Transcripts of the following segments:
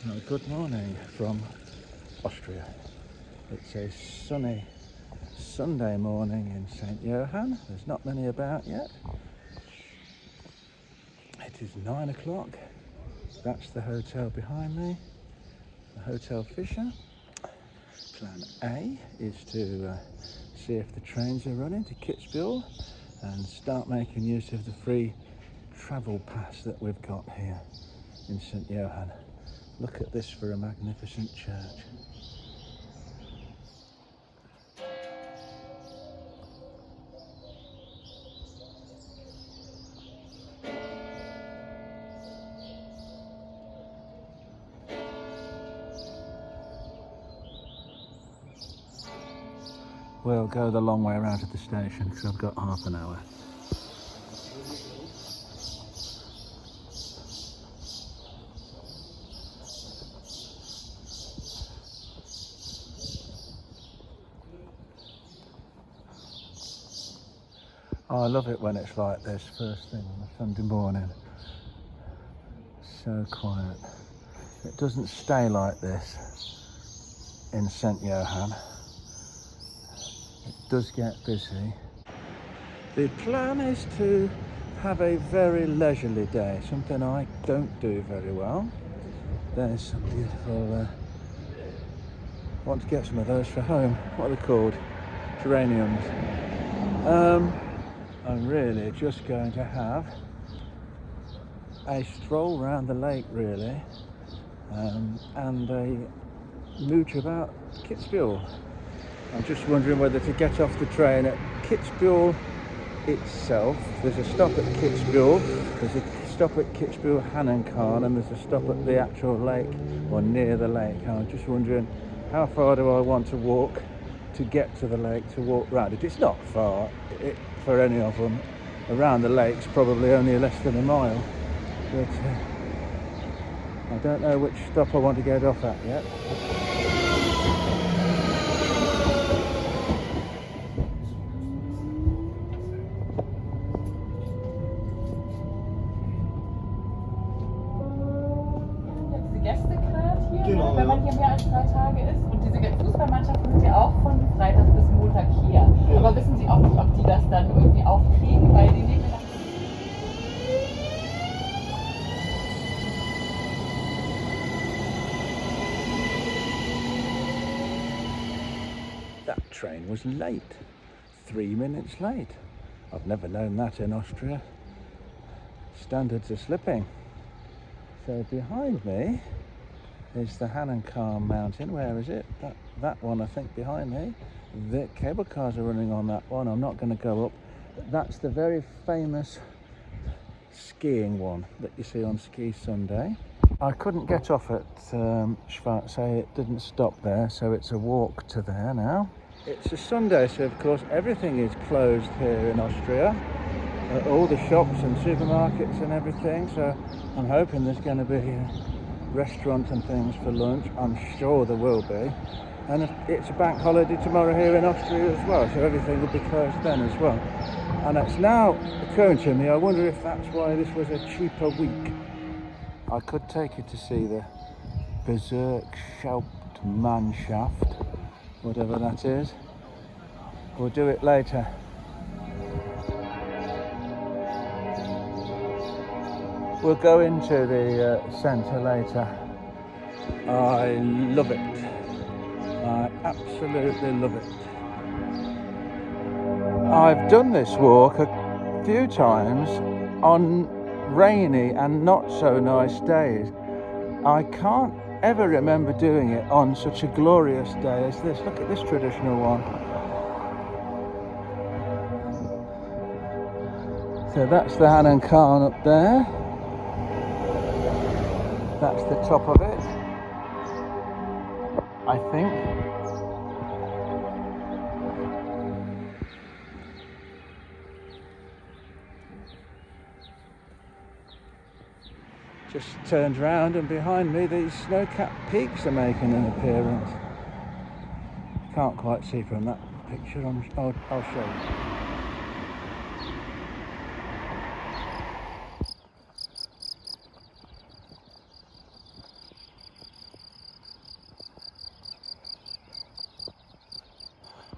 Good morning from Austria. It's a sunny Sunday morning in St. Johann. There's not many about yet. It is 9 o'clock. That's the hotel behind me, the Hotel Fischer. Plan A is to see if the trains are running to Kitzbühel and start making use of the free travel pass that we've got here in St. Johann. Look at this for a magnificent church. We'll go the long way around to the station because I've got half an hour. Oh, I love it when it's like this first thing on a Sunday morning. So quiet. It doesn't stay like this in St. Johann. It does get busy. The plan is to have a very leisurely day, something I don't do very well. There's some beautiful, I want to get some of those for home. What are they called? Geraniums. I'm really just going to have a stroll round the lake really, and a mooch about Kitzbühel. I'm just wondering whether to get off the train at Kitzbühel itself. There's a stop at Kitzbühel, there's a stop at Kitzbühel Hahnenkamm, and there's a stop at the actual lake or near the lake. I'm just wondering how far do I want to walk to get to the lake, to walk round it. It's not far for any of them. Around the lake's probably only less than a mile, but I don't know which stop I want to get off at yet. Gästegrad hier, genau, wenn man hier mehr als 3 Tage ist. Und diese Fußballmannschaften sind ja auch von Freitag bis Montag hier. Ja. Aber wissen Sie auch nicht, ob die das dann irgendwie aufkriegen, weil die nehmen nach. That train was late. 3 minutes late. I've never known that in Austria. Standards are slipping. So behind me is the Hahnenkamm mountain. Where is it? That one, I think, behind me. The cable cars are running on that one. I'm not going to go up. But that's the very famous skiing one that you see on Ski Sunday. I couldn't get off at Schwarzsee. It didn't stop there, so it's a walk to there now. It's a Sunday, so of course everything is closed here in Austria. All the shops and supermarkets and everything, so I'm hoping there's going to be a restaurant and things for lunch. I'm sure there will be. And it's a bank holiday tomorrow here in Austria as well, so everything will be closed then as well. And it's now occurring to me, I wonder if that's why this was a cheaper week. I could take you to see the Bezirkshauptmannschaft, whatever that is. We'll do it later. We'll go into the centre later. I love it. I absolutely love it. I've done this walk a few times on rainy and not so nice days. I can't ever remember doing it on such a glorious day as this. Look at this traditional one. So that's the Hahnenkamm up there. That's the top of it, I think. Just turned round and behind me these snow-capped peaks are making an appearance. Can't quite see from that picture, I'll show you.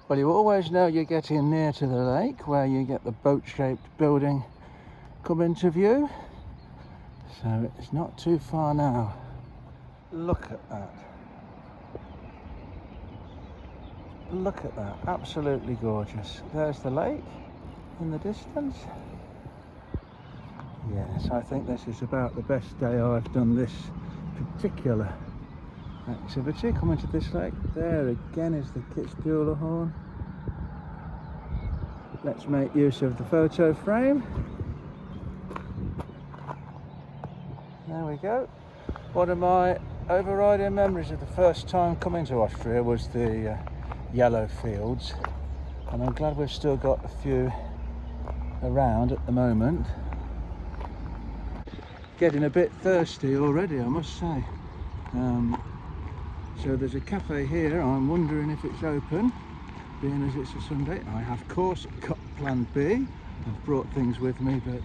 Well, you always know you're getting near to the lake where you get the boat-shaped building come into view. So it's not too far now. Look at that. Look at that, absolutely gorgeous. There's the lake in the distance. Yes, I think this is about the best day I've done this particular activity, coming to this lake. There again is the Kitzbühel horn. Let's make use of the photo frame. There we go. One of my overriding memories of the first time coming to Austria was the yellow fields, and I'm glad we've still got a few around at the moment. Getting a bit thirsty already, I must say. So there's a cafe here. I'm wondering if it's open, being as it's a Sunday. I have, of course, got plan B. I've brought things with me, but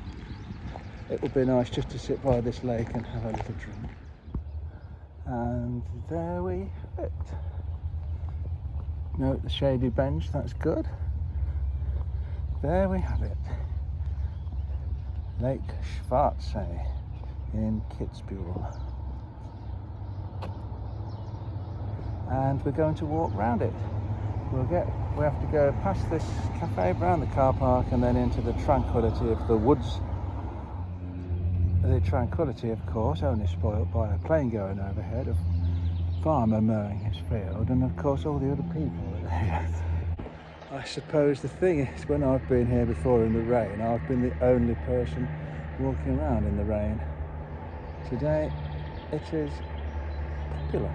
it would be nice just to sit by this lake and have a little drink. And there we have it. Note the shady bench, that's good. There we have it. Lake Schwarzsee in Kitzbühel. And we're going to walk round it. We have to go past this cafe, round the car park, and then into the tranquility of the woods. The tranquility, of course, only spoilt by a plane going overhead, a farmer mowing his field, and of course all the other people that are here. I suppose the thing is, when I've been here before in the rain, I've been the only person walking around in the rain. Today it is popular.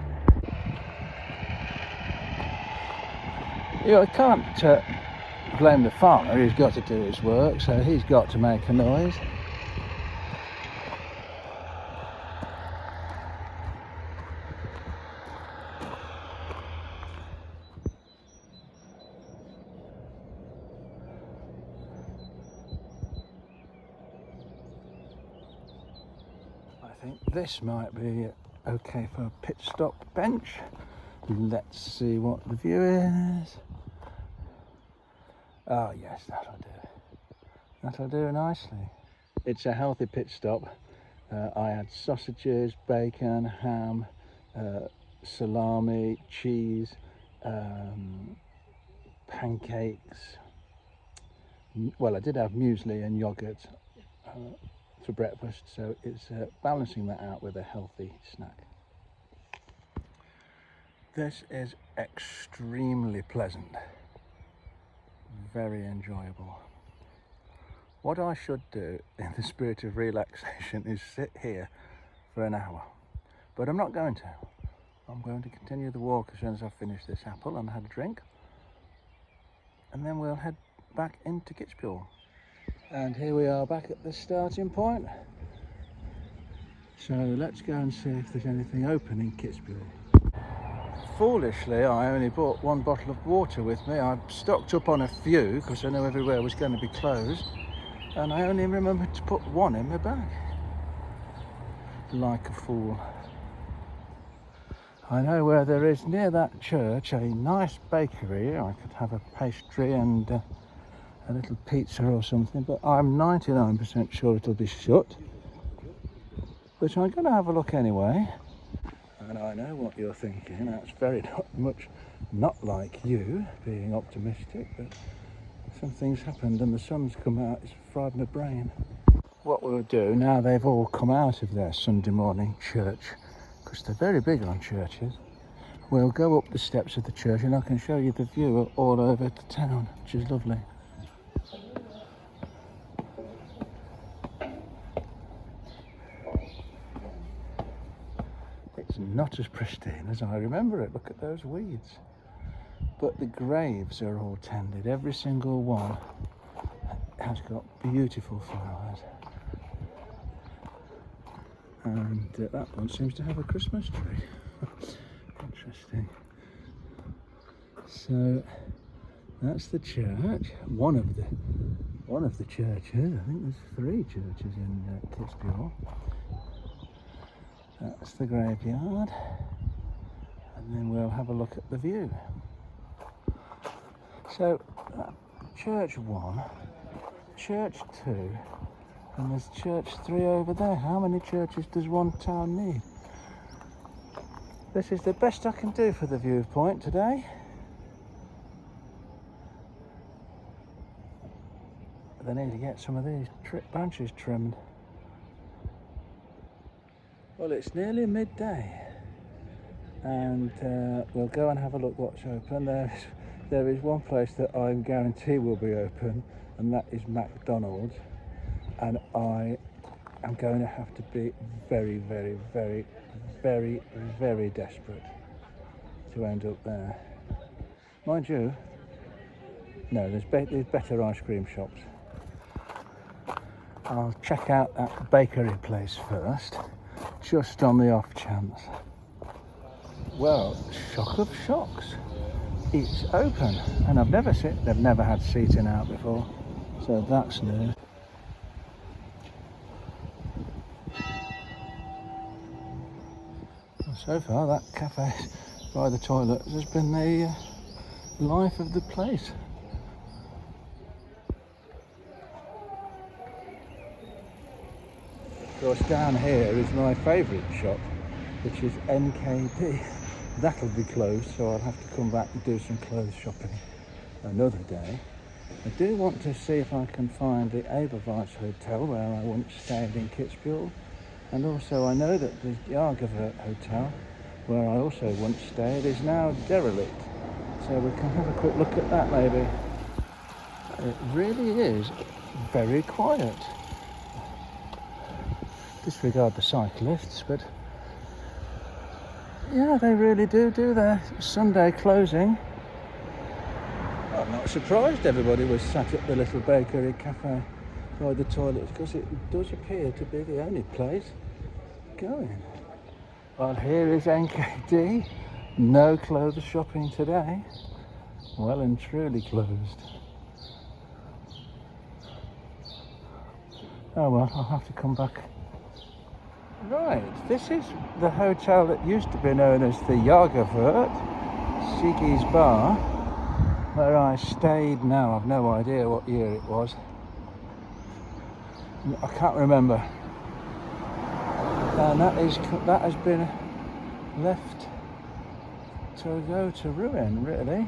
You know, I can't blame the farmer. He's got to do his work, so he's got to make a noise. I think this might be okay for a pit stop bench. Let's see what the view is. Oh yes, that'll do. That'll do nicely. It's a healthy pit stop. I had sausages, bacon, ham, salami, cheese, pancakes. Well, I did have muesli and yogurt for breakfast, so it's balancing that out with a healthy snack. This is extremely pleasant, very enjoyable. What I should do in the spirit of relaxation is sit here for an hour, but I'm not going to. I'm going to continue the walk as soon as I've finished this apple and had a drink, and then we'll head back into Kitzbühel. And here we are back at the starting point. So let's go and see if there's anything open in Kitzbühel. Foolishly, I only bought one bottle of water with me. I stocked up on a few because I knew everywhere was going to be closed, and I only remembered to put one in my bag. Like a fool. I know where there is, near that church, a nice bakery. I could have a pastry and a little pizza or something, but I'm 99% sure it'll be shut. But I'm going to have a look anyway. And I know what you're thinking. That's very much not like you, being optimistic, but something's happened and the sun's come out. It's fried my brain. What we'll do, now they've all come out of their Sunday morning church, because they're very big on churches, we'll go up the steps of the church and I can show you the view all over the town, which is lovely. It's not as pristine as I remember it. Look at those weeds. But the graves are all tended. Every single one has got beautiful flowers. And that one seems to have a Christmas tree. Interesting. So that's the church. One of the churches. I think there's 3 churches in Kitzbühel. That's the graveyard, and then we'll have a look at the view. So, church 1, church 2, and there's church 3 over there. How many churches does one town need? This is the best I can do for the viewpoint today. They need to get some of these branches trimmed. Well, it's nearly midday, and we'll go and have a look what's open. There is one place that I guarantee will be open, and that is McDonald's, and I am going to have to be very, very, very, very, very desperate to end up there. Mind you, no, there's better ice cream shops. I'll check out that bakery place first, just on the off chance. Well, shock of shocks, it's open, and they've never had seating out before, so that's new. Well, so far that cafe by the toilet has been the life of the place. Of course, down here is my favourite shop, which is NKD. That'll be closed, so I'll have to come back and do some clothes shopping another day. I do want to see if I can find the Edelweiss Hotel where I once stayed in Kitzbühel, and also I know that the Jagerwert Hotel, where I also once stayed, is now derelict, so we can have a quick look at that maybe. It really is very quiet. Disregard the cyclists, but yeah, they really do their Sunday closing. I'm not surprised everybody was sat at the little bakery cafe by the toilet, because it does appear to be the only place going. Well, here is NKD, no clothes shopping today, well and truly closed. Oh well, I'll have to come back. Right, this is the hotel that used to be known as the Jagerwert, Siggy's Bar, where I stayed now. I've no idea what year it was. I can't remember. And that has been left to go to ruin, really.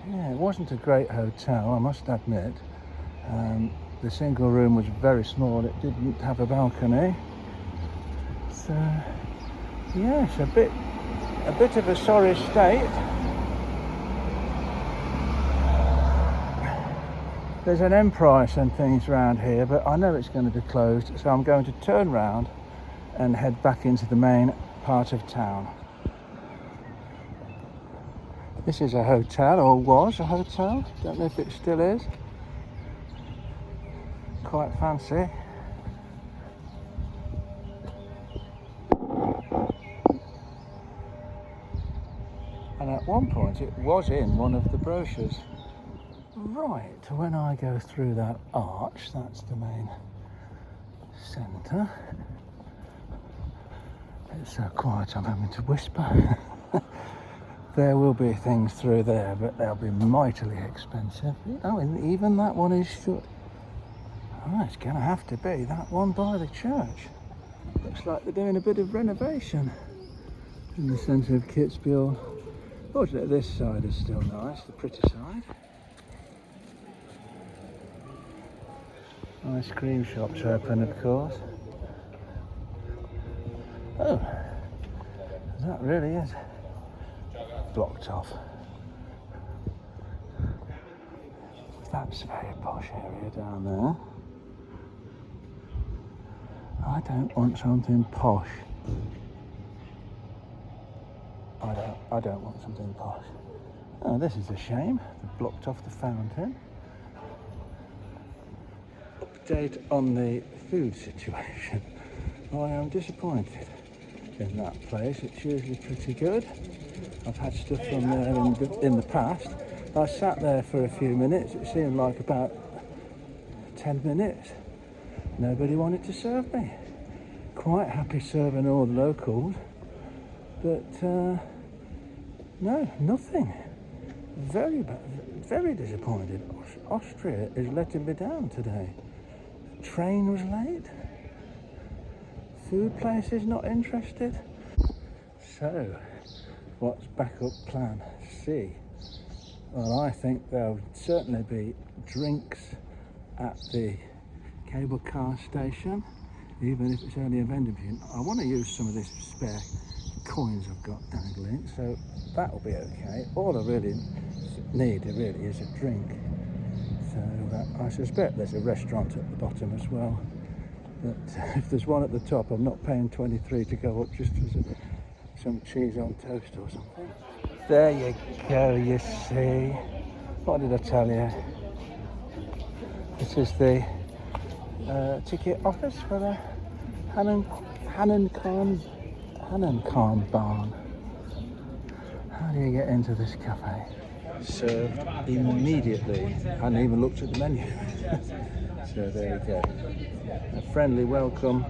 Yeah, it wasn't a great hotel, I must admit. The single room was very small, it didn't have a balcony. So, yes, a bit of a sorry state. There's an end price and things around here, but I know it's going to be closed, so I'm going to turn round and head back into the main part of town. This is a hotel, or was a hotel, don't know if it still is. Quite fancy. And at one point it was in one of the brochures. Right, when I go through that arch, that's the main centre. It's so quiet I'm having to whisper. There will be things through there, but they'll be mightily expensive. Oh, and even that one is shut. Oh, it's going to have to be that one by the church. Looks like they're doing a bit of renovation in the centre of Kitzbühel. Fortunately, this side is still nice, the pretty side. Ice cream shops open, of course. Oh, that really is blocked off. That's a very posh area down there. I don't want something posh. I don't want something posh. Oh, this is a shame. They've blocked off the fountain. Update on the food situation. I am disappointed in that place. It's usually pretty good. I've had stuff from there in the past. I sat there for a few minutes. It seemed like about 10 minutes. Nobody wanted to serve me. Quite happy serving all the locals, but No, nothing. Very bad, very disappointed. Austria is letting me down today. Train was late. Food places not interested. So, what's backup plan C? Well, I think there'll certainly be drinks at the cable car station, even if it's only a vending machine. I want to use some of this spare coins I've got dangling, so that'll be okay. All I really need really is a drink. So I suspect there's a restaurant at the bottom as well. But if there's one at the top, I'm not paying 23 to go up just for some cheese on toast or something. There you go, you see. What did I tell you? This is the ticket office for the Hanenkam barn. How do you get into this cafe? Served immediately. I hadn't even looked at the menu. So there you go. A friendly welcome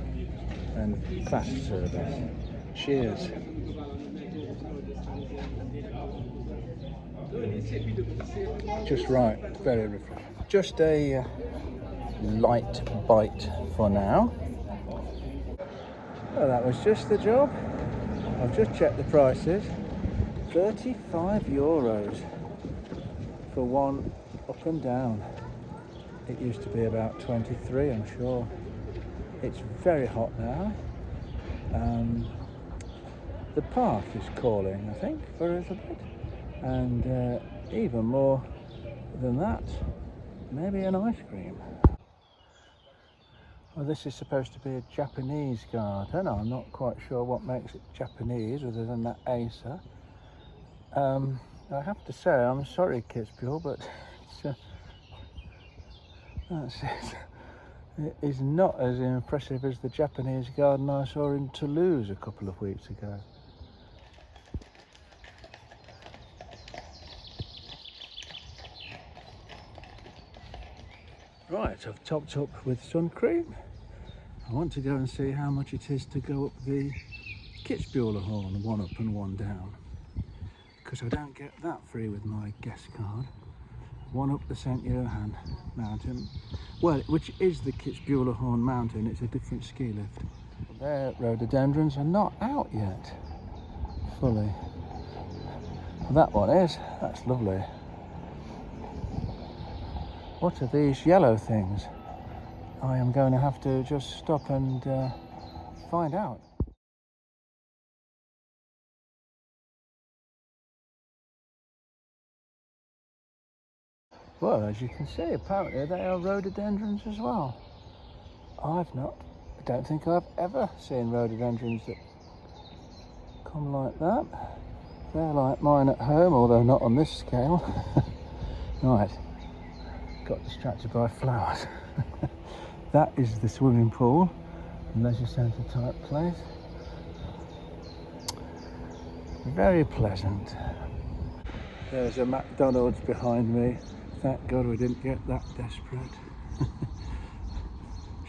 and fast service. Cheers. Just right, very refreshing. Just a light bite for now. Well, that was just the job. I've just checked the prices. 35 euros for one up and down. It used to be about 23, I'm sure. It's very hot now. The park is calling, I think, for a little bit. And even more than that, maybe an ice cream. Well, this is supposed to be a Japanese garden. I'm not quite sure what makes it Japanese other than that Acer. I have to say, I'm sorry, Kitzbühel, but that's it. It is not as impressive as the Japanese garden I saw in Toulouse a couple of weeks ago. Right, I've topped up with sun cream. I want to go and see how much it is to go up the Kitzbühel horn, one up and one down. Because I don't get that free with my guest card. One up the St. Johann mountain, well, which is the Kitzbühel horn mountain. It's a different ski lift. Their rhododendrons are not out yet, fully. That one is, that's lovely. What are these yellow things? I am going to have to just stop and find out. Well, as you can see, apparently they are rhododendrons as well. I don't think I've ever seen rhododendrons that come like that. They're like mine at home, although not on this scale. Right, got distracted by flowers. That is the swimming pool, leisure centre type place. Very pleasant. There's a McDonald's behind me. Thank God we didn't get that desperate.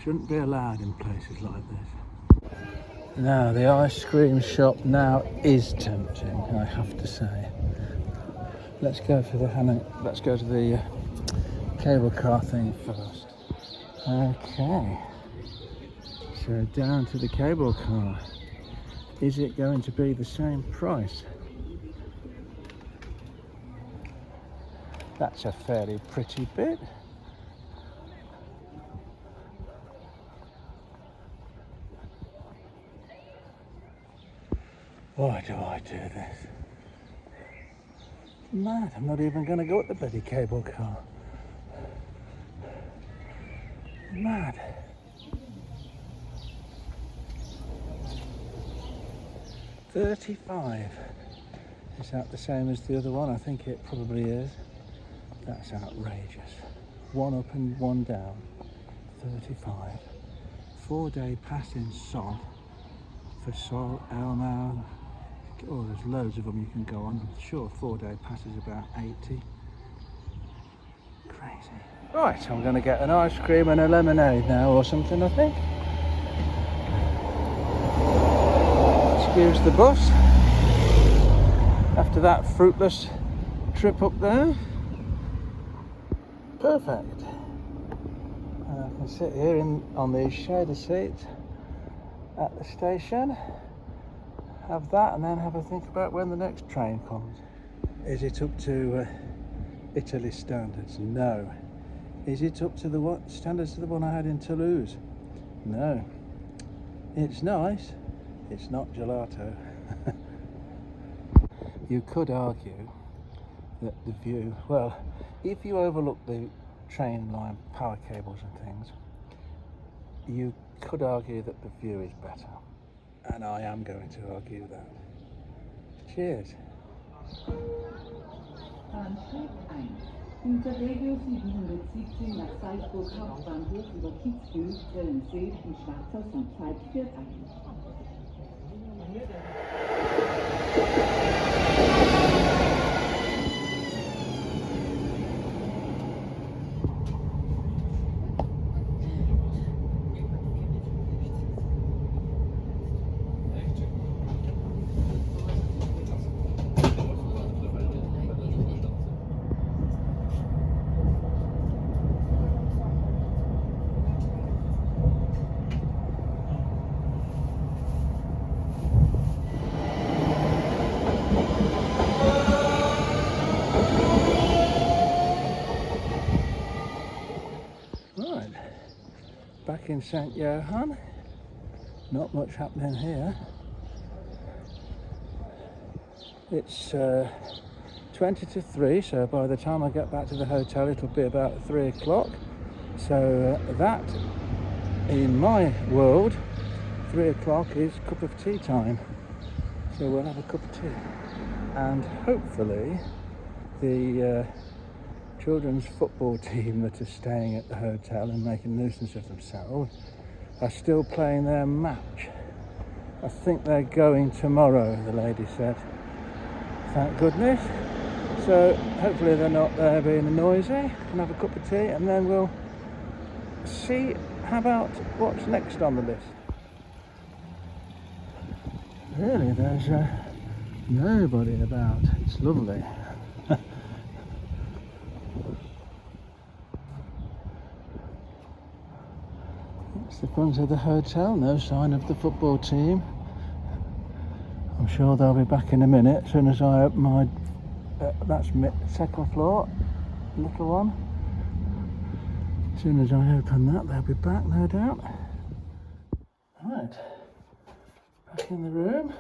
Shouldn't be allowed in places like this. Now the ice cream shop now is tempting, I have to say. Let's go to the cable car thing first. Okay. So down to the cable car. Is it going to be the same price? That's a fairly pretty bit. Why do I do this? Mad, I'm not even going to go at the bloody cable car. Mad. $35. Is that the same as the other one? I think it probably is. That's outrageous. One up and one down. 35. 4-day pass in Sol. For Sol, Elmau. Oh, there's loads of them you can go on. I'm sure a 4-day pass is about 80. Crazy. Right, I'm going to get an ice cream and a lemonade now or something, I think. Excuse the bus. after that fruitless trip up there. Perfect. And I can sit here on these shaded seats at the station, have that, and then have a think about when the next train comes. Is it up to Italy standards? No. Is it up to the standards of the one I had in Toulouse? No. It's nice. It's not gelato. You could argue that the view, well, if you overlook the train line power cables and things, you could argue that the view is better. And I am going to argue that. Cheers. Bahnsteig 1. Unter Regio 717 nach Salzburg Hauptbahnhof über Kitzbühel, Schwarzsee und Schwarzsee Zeit für ein. Right, back in St. Johann. Not much happening here. It's 20 to 3, so by the time I get back to the hotel it'll be about 3 o'clock. So that, in my world, 3 o'clock is cup of tea time. So we'll have a cup of tea. And hopefully the children's football team that are staying at the hotel and making a nuisance of themselves are still playing their match. I think they're going tomorrow, the lady said. Thank goodness. So hopefully they're not there being noisy. Can have a cup of tea and then we'll see about what's next on the list. Really, there's nobody about. It's lovely. It's the front of the hotel, no sign of the football team. I'm sure they'll be back in a minute as soon as I open my, that's my second floor, little one. As soon as I open that, they'll be back, no doubt. Right, back in the room.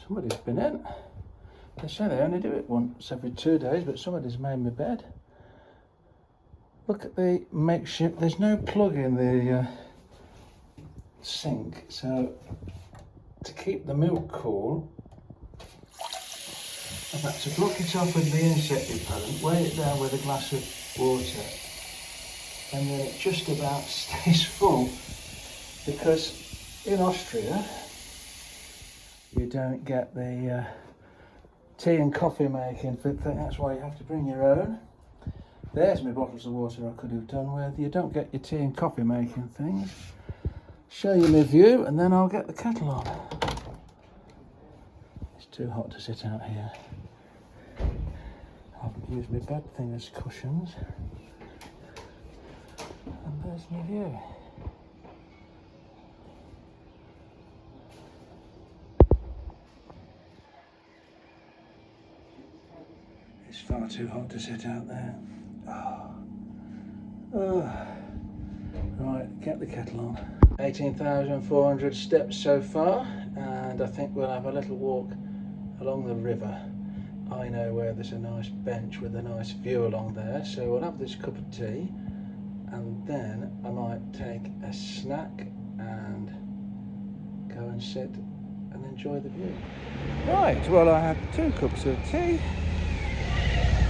Somebody's been in. They say they only do it once every 2 days, but somebody's made my bed. Look at the makeshift, there's no plug in the sink, so to keep the milk cool, I've had to block it off with the insect repellent, weigh it down with a glass of water, and then it just about stays full, because in Austria you don't get the tea and coffee making thing, that's why you have to bring your own. There's my bottles of water I could have done with. You don't get your tea and coffee making things. Show you my view and then I'll get the kettle on. It's too hot to sit out here. I've used my bed thing as cushions. And there's my view. It's far too hot to sit out there. Oh. Right, get the kettle on. 18,400 steps so far, and I think we'll have a little walk along the river. I know where there's a nice bench with a nice view along there, so we'll have this cup of tea and then I might take a snack and go and sit and enjoy the view. Right, well I had 2 cups of tea.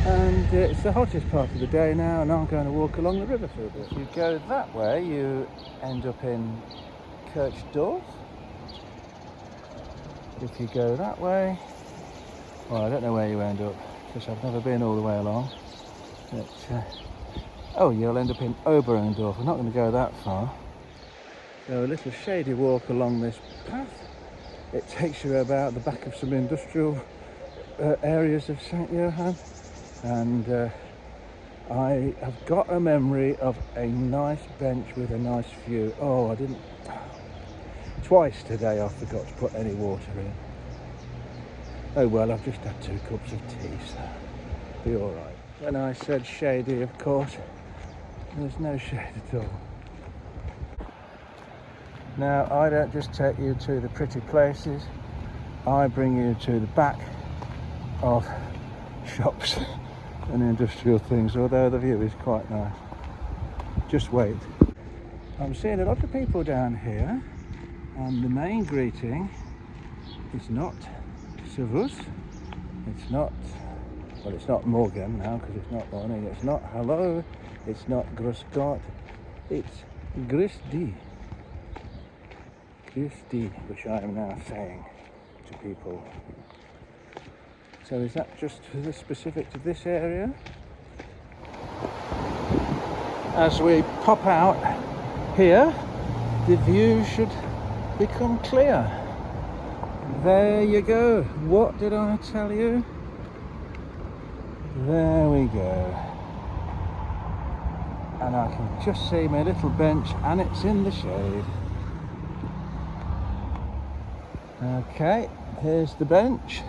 And it's the hottest part of the day now, and I'm going to walk along the river for a bit. If you go that way, you end up in Kirchdorf. If you go that way, well, I don't know where you end up, because I've never been all the way along. But, oh, you'll end up in Oberndorf. I'm not going to go that far. So a little shady walk along this path. It takes you about the back of some industrial areas of St. Johann, and I have got a memory of a nice bench with a nice view. Oh, I didn't. Twice today I forgot to put any water in. Oh well, I've just had 2 cups of tea, so be all right. When I said shady, of course, there's no shade at all. Now, I don't just take you to the pretty places, I bring you to the back of shops and industrial things, although the view is quite nice. Just wait. I'm seeing a lot of people down here, and the main greeting is not Servus, it's not, well, it's not Morgen now because it's not morning, it's not hello, it's not Grüß Gott, it's Grüß Dich. Grüß Dich, which I am now saying to people. So is that just specific to this area? As we pop out here, the view should become clear. There you go. What did I tell you? There we go. And I can just see my little bench, and it's in the shade. Okay, here's the bench.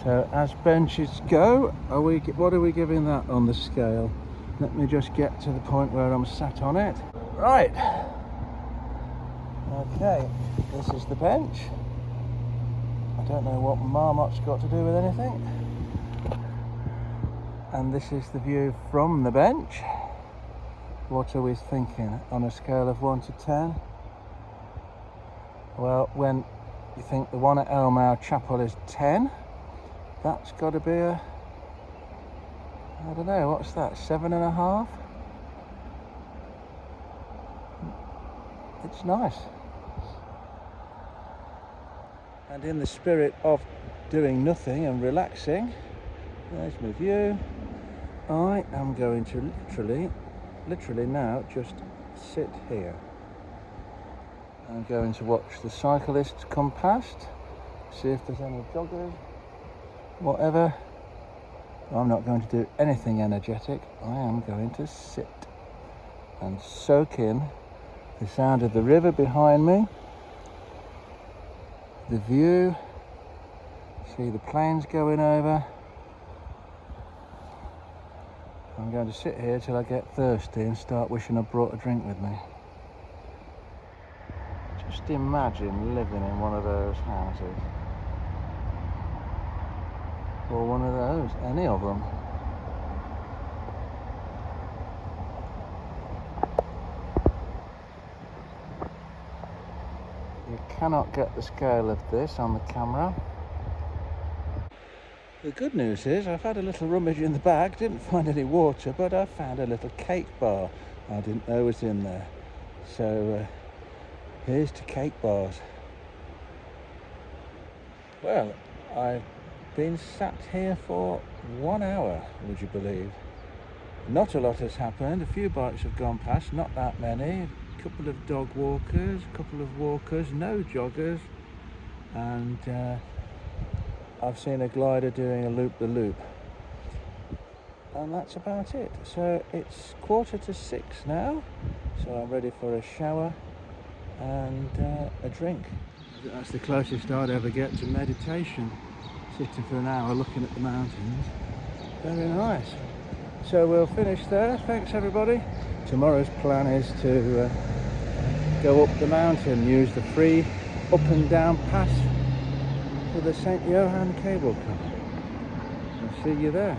So as benches go, what are we giving that on the scale? Let me just get to the point where I'm sat on it. Right. Okay, this is the bench. I don't know what Marmot's got to do with anything. And this is the view from the bench. What are we thinking on a scale of 1 to 10? Well, when you think the one at Elmau Chapel is 10, that's got to be a, I don't know, what's that, 7.5? It's nice. And in the spirit of doing nothing and relaxing, there's my view. I am going to literally now just sit here. I'm going to watch the cyclists come past, see if there's any joggers, whatever. I'm not going to do anything energetic. I am going to sit and soak in the sound of the river behind me, the view, see the planes going over. I'm going to sit here till I get thirsty and start wishing I brought a drink with me. Just imagine living in one of those houses. Or one of those, any of them. You cannot get the scale of this on the camera. The good news is I've had a little rummage in the bag, didn't find any water, but I found a little cake bar I didn't know was in there. So here's to cake bars. Well, I've been sat here for 1 hour, would you believe? Not a lot has happened. A few bikes have gone past, not that many. A couple of dog walkers, a couple of walkers, no joggers, and I've seen a glider doing a loop-the-loop. And that's about it. So it's 5:45 now, so I'm ready for a shower and a drink. That's the closest I'd ever get to meditation, sitting for an hour looking at the mountains. Very nice. So we'll finish there. Thanks everybody. Tomorrow's plan is to go up the mountain, use the free up and down pass for the St. Johann cable car. I'll see you there.